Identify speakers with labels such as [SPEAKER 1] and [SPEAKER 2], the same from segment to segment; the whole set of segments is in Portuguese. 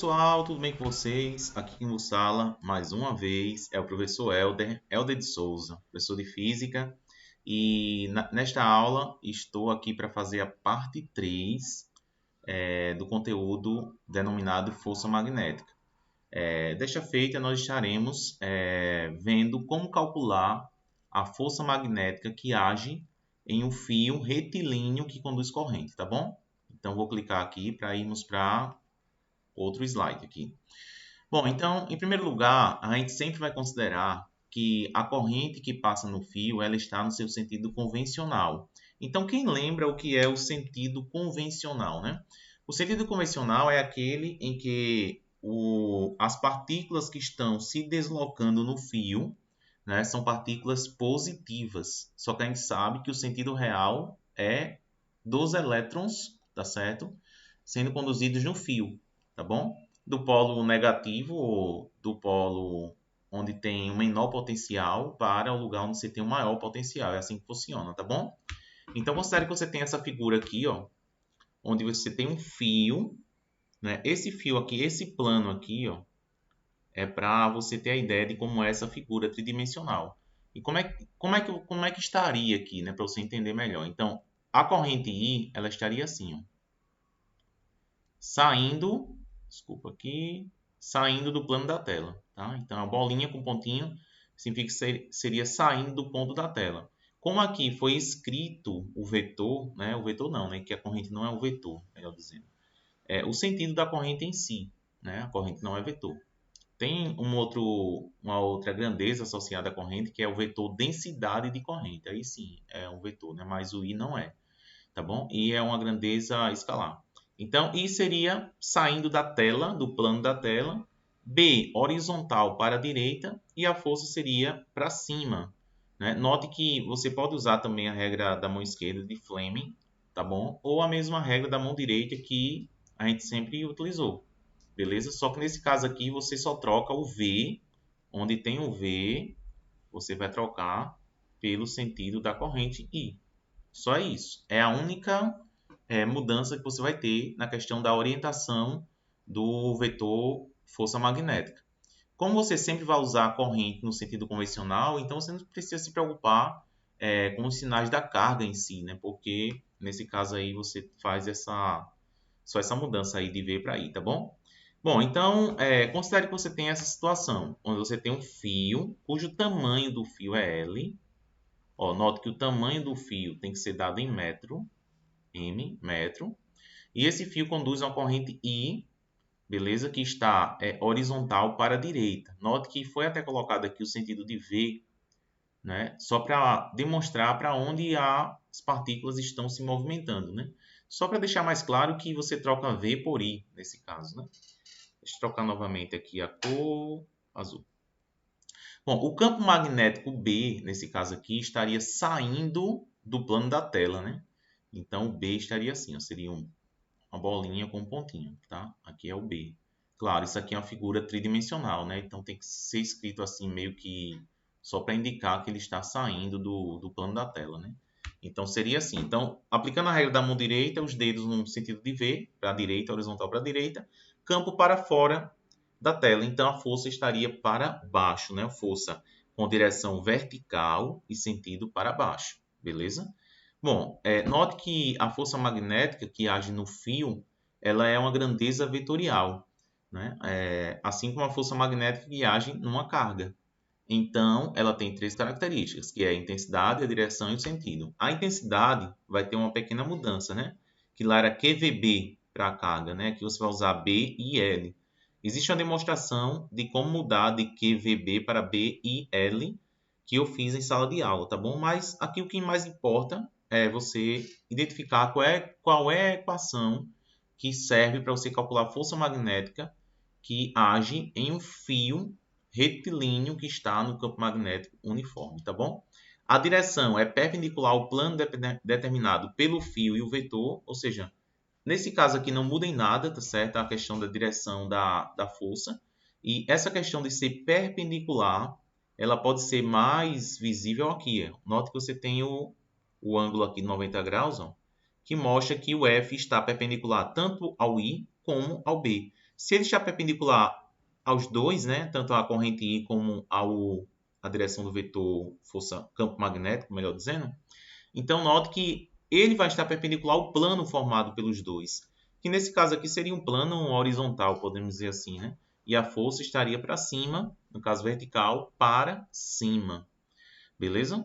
[SPEAKER 1] pessoal, tudo bem com vocês? Aqui no sala, mais uma vez, é o professor Helder de Souza, professor de Física. E nesta aula estou aqui para fazer a parte 3 do conteúdo denominado Força Magnética. Desta feita, nós estaremos vendo como calcular a força magnética que age em um fio retilíneo que conduz corrente, tá bom? Então, vou clicar aqui para irmos para outro slide aqui. Bom, então, em primeiro lugar, a gente sempre vai considerar que a corrente que passa no fio, ela está no seu sentido convencional. Então, quem lembra o que é o sentido convencional, né? O sentido convencional é aquele em que as partículas que estão se deslocando no fio, né, são partículas positivas. Só que a gente sabe que o sentido real é dos elétrons, tá certo? Sendo conduzidos no fio, tá bom? Do polo negativo ou do polo onde tem o menor potencial para o lugar onde você tem o maior potencial. É assim que funciona, tá bom? Então, considere que você tem essa figura aqui, ó, onde você tem um fio, né? Esse fio aqui, esse plano aqui, ó, é para você ter a ideia de como é essa figura tridimensional. E como é que estaria aqui, né? Para você entender melhor. Então, a corrente I, ela estaria assim, ó, saindo, desculpa aqui, saindo do plano da tela, tá? Então, a bolinha com pontinho significa que seria saindo do ponto da tela. Como aqui foi escrito o vetor, né? O vetor não, né? Que a corrente não é um vetor, melhor dizendo. É o sentido da corrente em si, né? A corrente não é vetor. Tem uma outra grandeza associada à corrente, que é o vetor densidade de corrente. Aí sim, é um vetor, né? Mas o I não é, tá bom? E é uma grandeza escalar. Então, I seria saindo da tela, do plano da tela. B, horizontal para a direita. E a força seria para cima, né? Note que você pode usar também a regra da mão esquerda de Fleming, tá bom? Ou a mesma regra da mão direita que a gente sempre utilizou, beleza? Só que nesse caso aqui você só troca o V, onde tem o V, você vai trocar pelo sentido da corrente I. Só isso. É a única mudança que você vai ter na questão da orientação do vetor força magnética. Como você sempre vai usar a corrente no sentido convencional, então você não precisa se preocupar com os sinais da carga em si, né? Porque nesse caso aí você faz só essa mudança aí de V para I, tá bom? Bom, então considere que você tem essa situação, onde você tem um fio cujo tamanho do fio é L. Ó, note que o tamanho do fio tem que ser dado em metro, M, metro. E esse fio conduz uma corrente I, beleza? Que está horizontal para a direita. Note que foi até colocado aqui o sentido de V, né? Só para demonstrar para onde as partículas estão se movimentando, né? Só para deixar mais claro que você troca V por I, nesse caso, né? Deixa eu trocar novamente aqui a cor azul. Bom, o campo magnético B, nesse caso aqui, estaria saindo do plano da tela, né? Então, o B estaria assim, ó, seria uma bolinha com um pontinho, tá? Aqui é o B. Claro, isso aqui é uma figura tridimensional, né? Então, tem que ser escrito assim, meio que só para indicar que ele está saindo do plano da tela, né? Então, seria assim. Então, aplicando a regra da mão direita, os dedos no sentido de V, para a direita, horizontal para a direita, campo para fora da tela. Então, a força estaria para baixo, né? Força com direção vertical e sentido para baixo, beleza? Bom, note que a força magnética que age no fio, ela é uma grandeza vetorial, né? Assim como a força magnética que age numa carga. Então, ela tem três características, que é a intensidade, a direção e o sentido. A intensidade vai ter uma pequena mudança, né? Que lá era QVB para a carga, né? Aqui você vai usar B e L. Existe uma demonstração de como mudar de QVB para B e L que eu fiz em sala de aula, tá bom? Mas aqui o que mais importa é você identificar qual é a equação que serve para você calcular a força magnética que age em um fio retilíneo que está no campo magnético uniforme, tá bom? A direção é perpendicular ao plano determinado pelo fio e o vetor, ou seja, nesse caso aqui não muda em nada, tá certo? A questão da direção da força. E essa questão de ser perpendicular, ela pode ser mais visível aqui. Note que você tem o ângulo aqui de 90 graus, ó, que mostra que o F está perpendicular tanto ao I como ao B. Se ele está perpendicular aos dois, né, tanto a corrente I como a direção do vetor força campo magnético, melhor dizendo, então note que ele vai estar perpendicular ao plano formado pelos dois, que nesse caso aqui seria um plano horizontal, podemos dizer assim, né? E a força estaria para cima, no caso vertical, para cima. Beleza?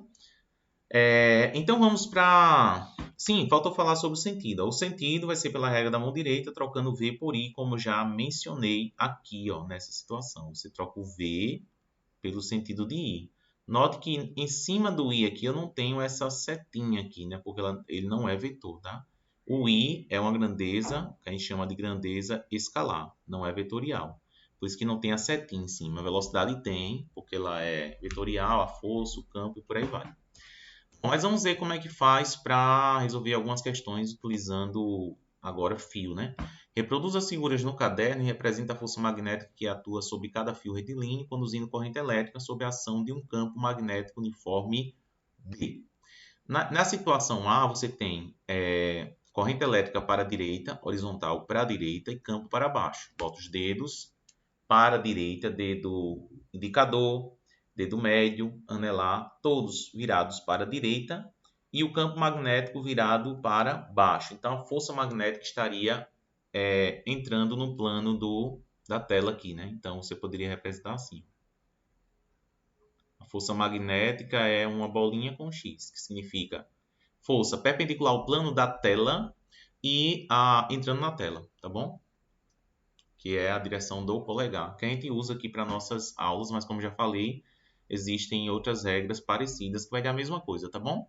[SPEAKER 1] Então vamos para... Sim, faltou falar sobre o sentido. O sentido vai ser pela regra da mão direita, trocando V por I, como já mencionei aqui, ó, nessa situação. Você troca o V pelo sentido de I. Note que em cima do I aqui eu não tenho essa setinha aqui, né? Porque ele não é vetor, tá? O I é uma grandeza, que a gente chama de grandeza escalar, não é vetorial. Por isso que não tem a setinha em cima. A velocidade tem, porque ela é vetorial, a força, o campo e por aí vai. Mas vamos ver como é que faz para resolver algumas questões utilizando agora fio, né? Reproduz as figuras no caderno e representa a força magnética que atua sobre cada fio retilíneo, conduzindo corrente elétrica sob a ação de um campo magnético uniforme B. Na situação A, você tem corrente elétrica para a direita, horizontal para a direita e campo para baixo. Bota os dedos para a direita, dedo indicador, dedo médio, anelar, todos virados para a direita e o campo magnético virado para baixo. Então, a força magnética estaria entrando no plano da tela aqui, né? Então, você poderia representar assim. A força magnética é uma bolinha com X, que significa força perpendicular ao plano da tela e entrando na tela, tá bom? Que é a direção do polegar, que a gente usa aqui para nossas aulas, mas como já falei, existem outras regras parecidas que vai dar a mesma coisa, tá bom?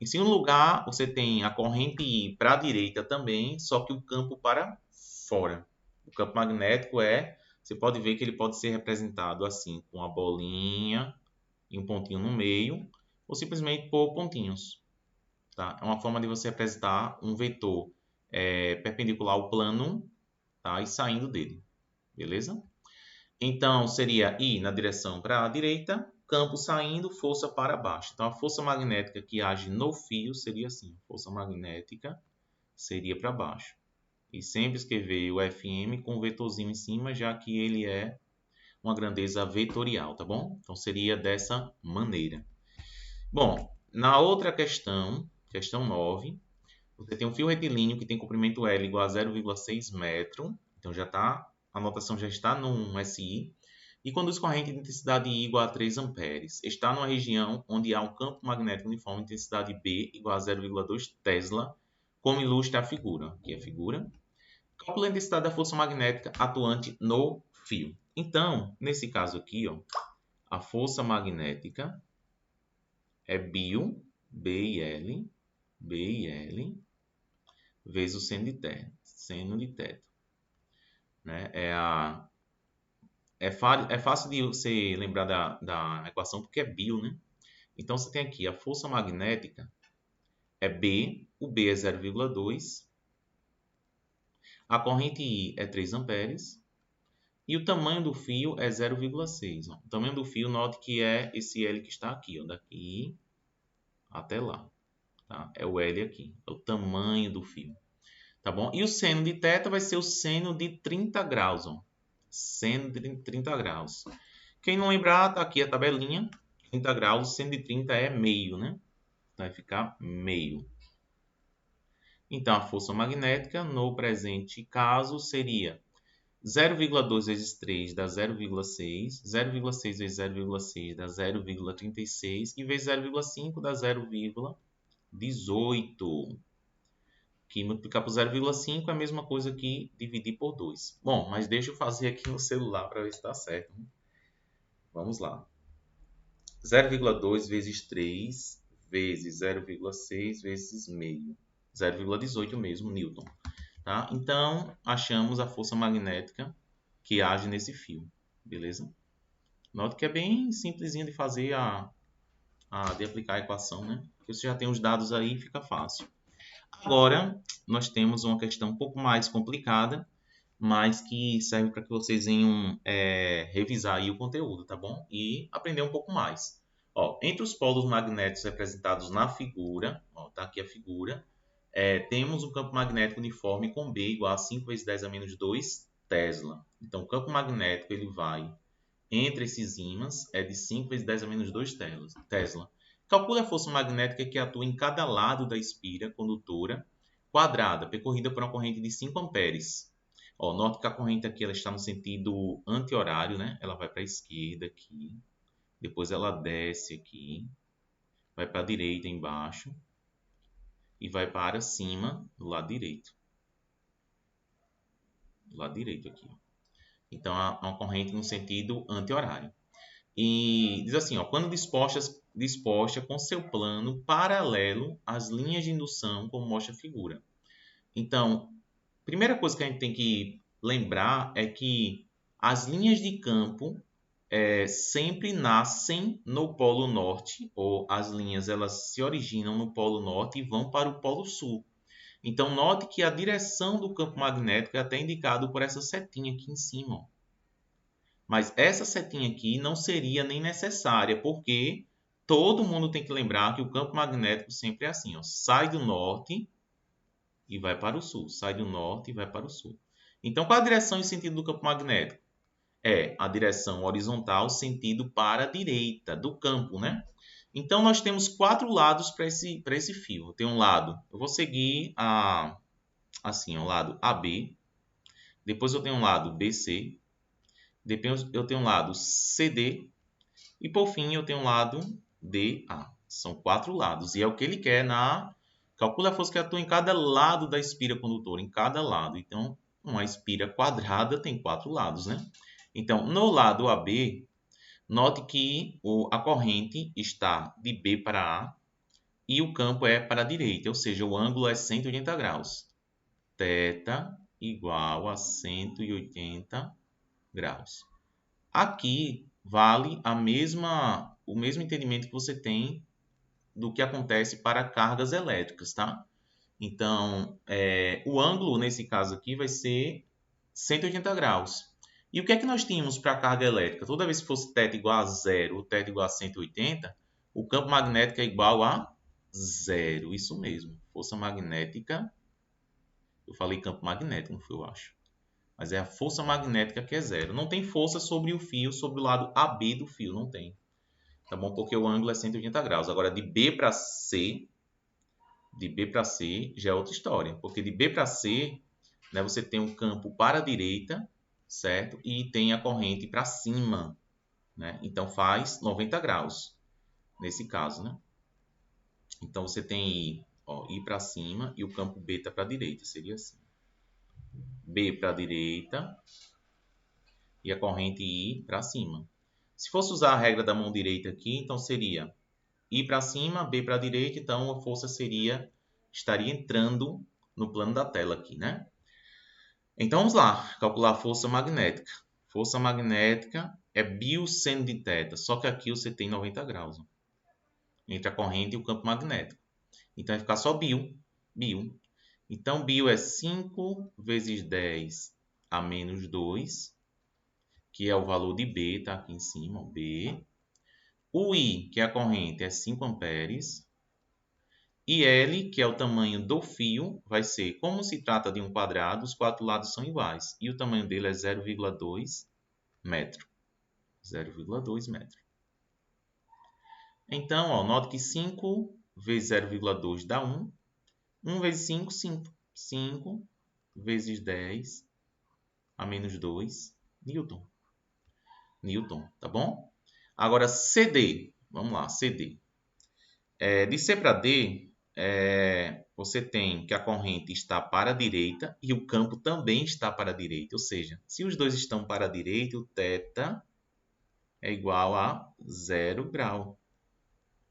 [SPEAKER 1] Em segundo lugar, você tem a corrente I para a direita também, só que o campo para fora. O campo magnético você pode ver que ele pode ser representado assim, com a bolinha e um pontinho no meio, ou simplesmente por pontinhos. Tá? É uma forma de você representar um vetor perpendicular ao plano, tá? E saindo dele. Beleza? Então, seria I na direção para a direita, campo saindo, força para baixo. Então, a força magnética que age no fio seria assim. Força magnética seria para baixo. E sempre escrever o FM com um vetorzinho em cima, já que ele é uma grandeza vetorial, tá bom? Então, seria dessa maneira. Bom, na outra questão, questão 9, você tem um fio retilíneo que tem comprimento L igual a 0,6 metro. Então, a anotação já está no SI. E conduz corrente de intensidade I igual a 3 amperes. Está numa região onde há um campo magnético uniforme de intensidade B igual a 0,2 Tesla, como ilustra a figura. Aqui é a figura. Calcula a intensidade da força magnética atuante no fio. Então, nesse caso aqui, ó, a força magnética é B e L, vezes o seno de θ. Né? É fácil de você lembrar da equação porque é bio, né? Então, você tem aqui a força magnética é B, o B é 0,2, a corrente I é 3 amperes e o tamanho do fio é 0,6. O tamanho do fio, note que é esse L que está aqui, ó, daqui até lá. Tá? É o L aqui, é o tamanho do fio. Tá bom? E o seno de θ vai ser o seno de 30 graus. Ó. Seno de 30 graus. Quem não lembrar, tá aqui a tabelinha. 30 graus, o seno de 30 é meio, né? Vai ficar meio. Então, a força magnética, no presente caso, seria 0,2 vezes 3 dá 0,6, 0,6 vezes 0,6 dá 0,36 e vezes 0,5 dá 0,18. Que multiplicar por 0,5 é a mesma coisa que dividir por 2. Bom, mas deixa eu fazer aqui no celular para ver se está certo. Vamos lá. 0,2 vezes 3 vezes 0,6 vezes meio. 0,18 mesmo, Newton. Tá? Então, achamos a força magnética que age nesse fio. Beleza? Note que é bem simplesinho de fazer de aplicar a equação, né? Porque você já tem os dados aí, fica fácil. Agora, nós temos uma questão um pouco mais complicada, mas que serve para que vocês venham revisar aí o conteúdo, tá bom? E aprender um pouco mais. Ó, entre os polos magnéticos representados na figura, ó, tá aqui a figura, temos um campo magnético uniforme com B igual a 5 vezes 10 a menos 2 Tesla. Então, o campo magnético ele vai entre esses ímãs é de 5 vezes 10 a menos 2 Tesla. Calcule a força magnética que atua em cada lado da espira condutora quadrada, percorrida por uma corrente de 5 amperes. Ó, note que a corrente aqui ela está no sentido anti-horário, né? Ela vai para a esquerda aqui, depois ela desce aqui, vai para a direita embaixo e vai para cima do lado direito. Do lado direito aqui. Então, é uma corrente no sentido anti-horário. E diz assim, ó, quando disposta com seu plano paralelo às linhas de indução, como mostra a figura. Então, primeira coisa que a gente tem que lembrar é que as linhas de campo sempre nascem no Polo Norte, ou as linhas elas se originam no Polo Norte e vão para o Polo Sul. Então, note que a direção do campo magnético é até indicado por essa setinha aqui em cima. Ó. Mas essa setinha aqui não seria nem necessária, porque todo mundo tem que lembrar que o campo magnético sempre é assim, ó, sai do norte e vai para o sul, sai do norte e vai para o sul. Então, qual a direção e sentido do campo magnético? É a direção horizontal, sentido para a direita do campo, né? Então, nós temos 4 lados para esse fio. Tem um lado, eu vou seguir assim, o lado AB. Depois eu tenho um lado BC. Depois eu tenho um lado CD. E por fim eu tenho um lado DA. São 4 lados. E é o que ele quer na... Calcula a força que atua em cada lado da espira condutora. Em cada lado. Então, uma espira quadrada tem 4 lados, né? Então, no lado AB, note que a corrente está de B para A e o campo é para a direita, ou seja, o ângulo é 180 graus. Θ igual a 180 graus. Aqui vale o mesmo entendimento que você tem do que acontece para cargas elétricas, tá? Então, o ângulo nesse caso aqui vai ser 180 graus. E o que é que nós tínhamos para a carga elétrica? Toda vez que fosse θ igual a 0 ou θ igual a 180, o campo magnético é igual a 0. Isso mesmo. Força magnética. Eu falei campo magnético, não foi, eu acho. Mas é a força magnética que é 0. Não tem força sobre o fio, sobre o lado AB do fio. Não tem. Tá bom? Porque o ângulo é 180 graus. Agora, de B para C já é outra história. Porque de B para C, né, você tem um campo para a direita, certo? E tem a corrente para cima, né? Então faz 90 graus nesse caso, né? Então você tem I para cima e o campo B está para a direita, seria assim. B para a direita e a corrente I para cima. Se fosse usar a regra da mão direita aqui, então seria I para cima, B para a direita, então a força estaria entrando no plano da tela aqui, né? Então vamos lá, calcular a força magnética. Força magnética é bio seno de θ, só que aqui você tem 90 graus. Ó, entre a corrente e o campo magnético. Então vai ficar só bio. Então bio é 5 vezes 10 a menos 2, que é o valor de B, tá aqui em cima, ó, B. O I, que é a corrente, é 5 amperes. E L, que é o tamanho do fio, vai ser, como se trata de um quadrado, os 4 lados são iguais. E o tamanho dele é 0,2 metro. 0,2 metro. Então, ó, note que 5 vezes 0,2 dá 1. 1 vezes 5, 5. 5 vezes 10 a menos 2 Newton. Newton, tá bom? Agora, CD. Vamos lá, CD. De C para D, você tem que a corrente está para a direita e o campo também está para a direita. Ou seja, se os dois estão para a direita, o θ é igual a 0 grau.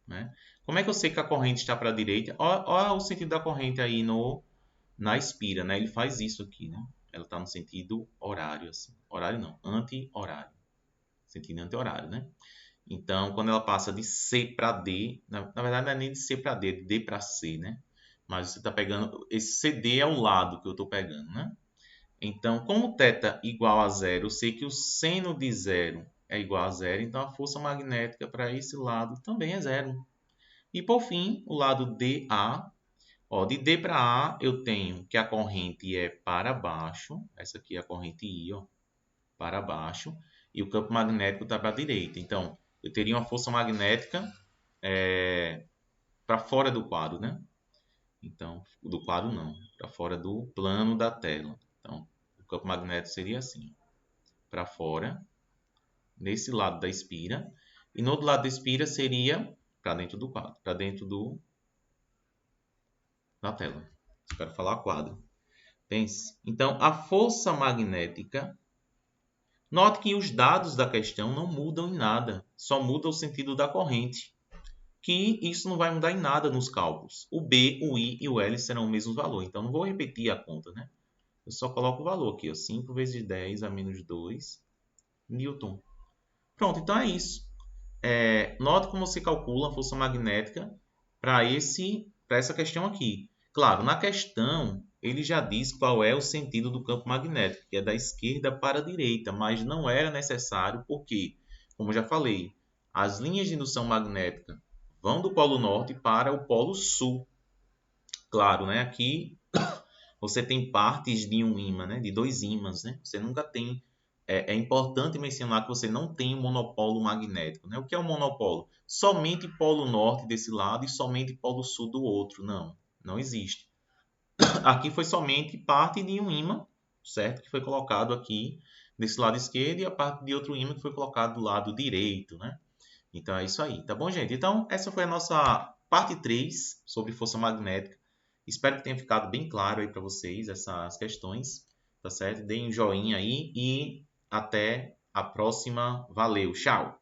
[SPEAKER 1] Né? Como é que eu sei que a corrente está para a direita? Olha o sentido da corrente aí na espira. Né? Ele faz isso aqui. Né? Ela está no sentido horário. Assim. Horário não, anti-horário. Sentido anti-horário. Né? Então, quando ela passa de C para D, na verdade não é nem de C para D, é de D para C, né? Mas você está pegando, esse CD é o lado que eu estou pegando, né? Então, como θ igual a 0, eu sei que o seno de 0 é igual a 0, então a força magnética para esse lado também é 0. E por fim, o lado DA, Ó, de D para A, eu tenho que a corrente é para baixo. Essa aqui é a corrente I, ó, para baixo. E o campo magnético está para a direita. Então, eu teria uma força magnética para fora do quadro, né? Então, do quadro não, para fora do plano da tela. Então, o campo magnético seria assim, para fora, nesse lado da espira. E no outro lado da espira seria para dentro do quadro, para dentro da tela. Eu quero falar quadro. Pense. Então, a força magnética. Note que os dados da questão não mudam em nada, só muda o sentido da corrente. Que isso não vai mudar em nada nos cálculos. O B, o I e o L serão o mesmo valor. Então, não vou repetir a conta, né? Eu só coloco o valor aqui, ó, 5 vezes 10 a menos 2 Newton. Pronto, então é isso. Note como se calcula a força magnética para essa questão aqui. Claro, na questão, ele já diz qual é o sentido do campo magnético, que é da esquerda para a direita, mas não era necessário porque, como eu já falei, as linhas de indução magnética vão do polo norte para o polo sul. Claro, né? Aqui você tem partes de um ímã, né? De dois ímãs, né? Você nunca tem. É importante mencionar que você não tem um monopolo magnético, né? O que é um monopolo? Somente polo norte desse lado e somente polo sul do outro. Não, não existe. Aqui foi somente parte de um ímã, certo? Que foi colocado aqui desse lado esquerdo e a parte de outro ímã que foi colocado do lado direito, né? Então é isso aí, tá bom, gente? Então, essa foi a nossa parte 3 sobre força magnética. Espero que tenha ficado bem claro aí para vocês essas questões, tá certo? Deem um joinha aí e até a próxima. Valeu, tchau!